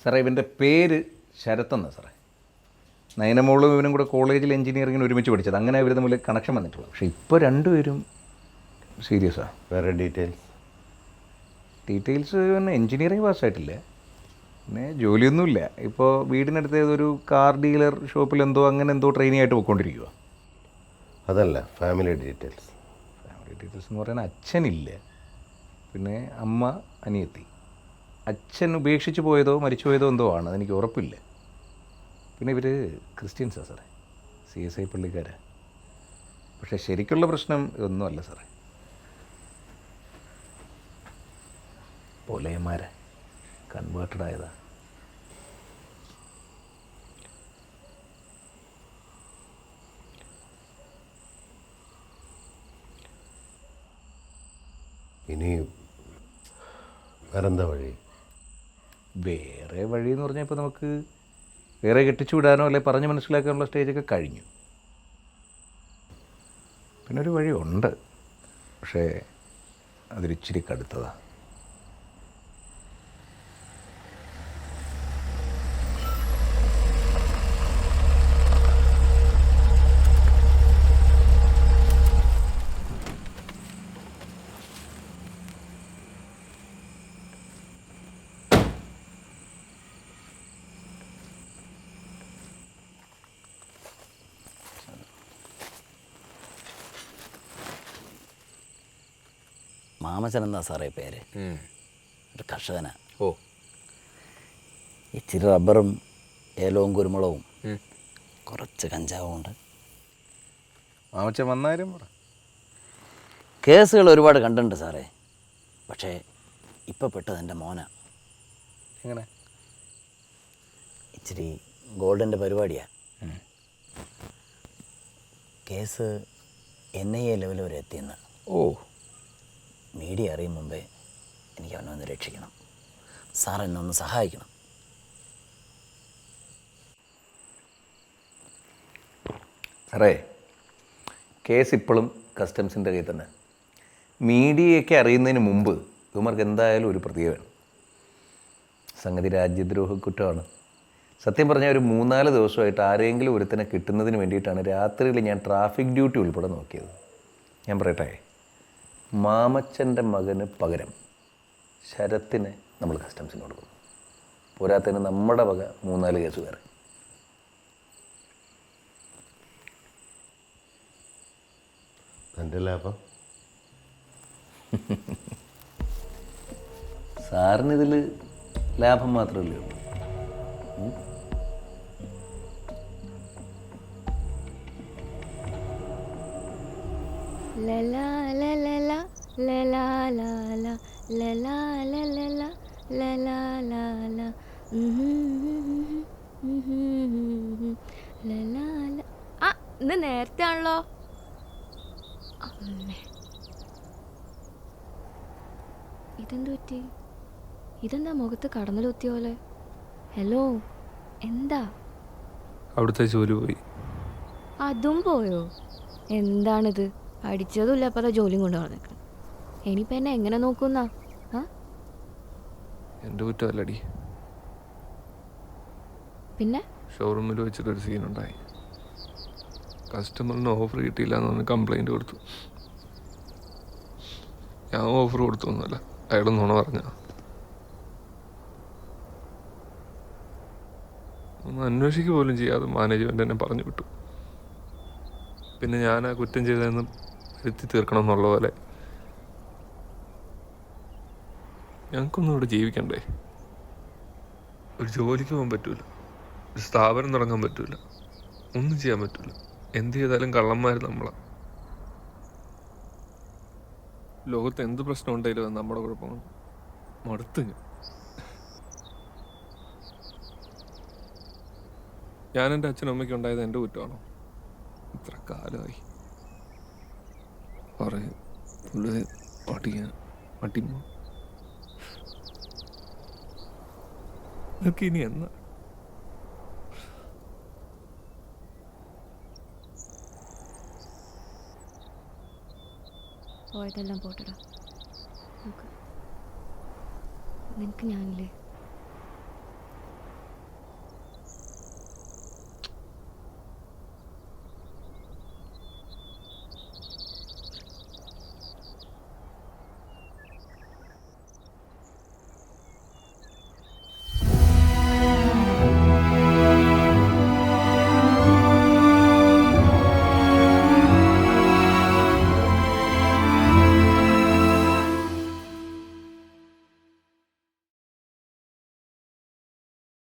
സാറേ ഇവൻ്റെ പേര് ശരത്തെന്നാണ് സാറേ. നയനമോളും ഇവനും കൂടെ കോളേജിൽ എഞ്ചിനീയറിങ്ങിന് ഒരുമിച്ച് പഠിച്ചത്. അങ്ങനെ ഇവർ തമ്മിൽ കണക്ഷൻ വന്നിട്ടുള്ളത്. പക്ഷേ ഇപ്പോൾ രണ്ടുപേരും സീരിയസാണ്. വേറെ ഡീറ്റെയിൽസ് പിന്നെ എഞ്ചിനീയറിങ് പാസ്സായിട്ടില്ല, പിന്നെ ജോലിയൊന്നുമില്ല. ഇപ്പോൾ വീടിനടുത്ത് ഏതൊരു കാർ ഡീലർ ഷോപ്പിൽ അങ്ങനെ എന്തോ ട്രെയിനിങ് ആയിട്ട് പോയിക്കൊണ്ടിരിക്കുക. അതല്ല, ഫാമിലി ഡീറ്റെയിൽസ് എന്ന് പറയുന്നത് അച്ഛനില്ല, പിന്നെ അമ്മ, അനിയത്തി. അച്ഛൻ ഉപേക്ഷിച്ച് പോയതോ മരിച്ചു പോയതോ എന്തോ ആണ്, അതെനിക്ക് ഉറപ്പില്ല. പിന്നെ ഇവർ ക്രിസ്ത്യൻസാണ് സാറേ, CSI പള്ളിക്കാരാണ്. പക്ഷേ ശരിക്കുള്ള പ്രശ്നം ഇതൊന്നുമല്ല സാറേ. പൊലയന്മാരെ കൺവേർട്ടഡ് ആയതാ. ഇനി വേറെന്താ വഴി? വേറെ വഴി എന്ന് പറഞ്ഞാൽ ഇപ്പോൾ നമുക്ക് വേറെ കെട്ടിച്ചു വിടാനോ അല്ലെ പറഞ്ഞ് മനസ്സിലാക്കാനുള്ള സ്റ്റേജൊക്കെ കഴിഞ്ഞു. പിന്നെ ഒരു വഴി ഉണ്ട്, പക്ഷേ അതൊരിച്ചിരി കടുത്തതാണ്. മാമച്ചൻ എന്നാ സാറേ പേര്. ഒരു കർഷകനാ. ഓ, ഇച്ചിരി റബ്ബറും ഏലവും കുരുമുളകും കുറച്ച് കഞ്ചാവും ഉണ്ട്. മാമച്ചൻ വന്നാലും കേസുകൾ ഒരുപാട് കണ്ടിട്ടുണ്ട് സാറേ. പക്ഷേ ഇപ്പം പെട്ടത് എൻ്റെ മോനാ. എങ്ങനെ? ഇച്ചിരി ഗോൾഡിൻ്റെ പരിപാടിയാണ്. കേസ് NIA ലെവൽ വരെ എത്തിയെന്ന്. ഓ, മീഡിയ അറിയും മുമ്പേ എനിക്ക് അവനെ ഒന്ന് രക്ഷിക്കണം. സാർ എന്നെ ഒന്ന് സഹായിക്കണം. സാറേ, കേസ് ഇപ്പോഴും കസ്റ്റംസിൻ്റെ കയ്യിൽ തന്നെ. മീഡിയയൊക്കെ അറിയുന്നതിന് മുമ്പ് ഇവർക്ക് എന്തായാലും ഒരു പ്രതിയെ വേണം. സംഗതി രാജ്യദ്രോഹ കുറ്റമാണ്. സത്യം പറഞ്ഞാൽ ഒരു 3-4 ദിവസമായിട്ട് ആരെങ്കിലും ഒരുത്തനെ കിട്ടുന്നതിന് വേണ്ടിയിട്ടാണ് രാത്രിയിൽ ഞാൻ ട്രാഫിക് ഡ്യൂട്ടി ഉൾപ്പെടെ നോക്കിയത്. ഞാൻ പറയട്ടെ, മാമച്ചൻ്റെ മകന് പകരം ശരത്തിനെ നമ്മൾ കസ്റ്റംസിന് കൊടുക്കും. പോരാത്തതിന് നമ്മുടെ വക 3-4 കേസ് വേറെ. എൻ്റെ ലാഭം സാറിനിതിൽ ലാഭം മാത്രമല്ലേ ഉള്ളൂ. ലലാ ലലാ ലലാ ലലാ ലലാ ലലാ ലലാ ലലാ ലലാ. ആ, ഇത് നേരത്തെ ആണല്ലോ. ഇതെന്തു പറ്റി? ഇതെന്താ മുഖത്ത് കടന്നലുത്തിയ പോലെ? ഹലോ, എന്താ? അവിടുത്തെ ജോലി പോയി. അതും പോയോ? എന്താണിത്? അടിച്ചതുമില്ല, അപ്പം അതാ ജോലിയും കൊണ്ട് പറഞ്ഞേക്കണം. ഇനിയിപ്പോൾ എന്നെ എങ്ങനെ നോക്കുന്ന? എൻ്റെ കുറ്റമല്ലടി. പിന്നെ ഷോറൂമിൽ വെച്ചിട്ടൊരു സീനുണ്ടായി. കസ്റ്റമറിന് ഓഫർ കിട്ടിയില്ല എന്ന് പറഞ്ഞ് കംപ്ലൈൻറ്റ് കൊടുത്തു. ഞാൻ ഓഫർ കൊടുത്തൊന്നുമല്ല, അയാൾ നുണ പറഞ്ഞ. ഒന്ന് അന്വേഷിക്കുക പോലും ചെയ്യാതെ മാനേജ്മെൻ്റ് എന്നെ പറഞ്ഞു വിട്ടു. പിന്നെ ഞാൻ ആ കുറ്റം ചെയ്തതെന്ന് വരുത്തി തീർക്കണം എന്നുള്ള പോലെ. ഞങ്ങൾക്കൊന്നും ഇവിടെ ജീവിക്കണ്ടേ? ഒരു ജോലിക്ക് പോകാൻ പറ്റൂല, ഒരു സ്ഥാപനം തുടങ്ങാൻ പറ്റൂല, ഒന്നും ചെയ്യാൻ പറ്റൂല. എന്ത് ചെയ്താലും കള്ളന്മാർ നമ്മളാണ്. ലോകത്ത് എന്ത് പ്രശ്നം ഉണ്ടായാലും അത് നമ്മുടെ കുഴപ്പമാണ്. മടുത്ത് ഞാൻ എൻ്റെ അച്ഛനും അമ്മയ്ക്കും ഉണ്ടായത് എൻ്റെ കുറ്റമാണോ? ഇത്ര കാലമായി പറയും മട്ടിമോ. ഇതൊക്കെ ഇനി എന്നാ? പോയതെല്ലാം പോട്ടടാ. നിനക്ക് ഞാനില്ലേ?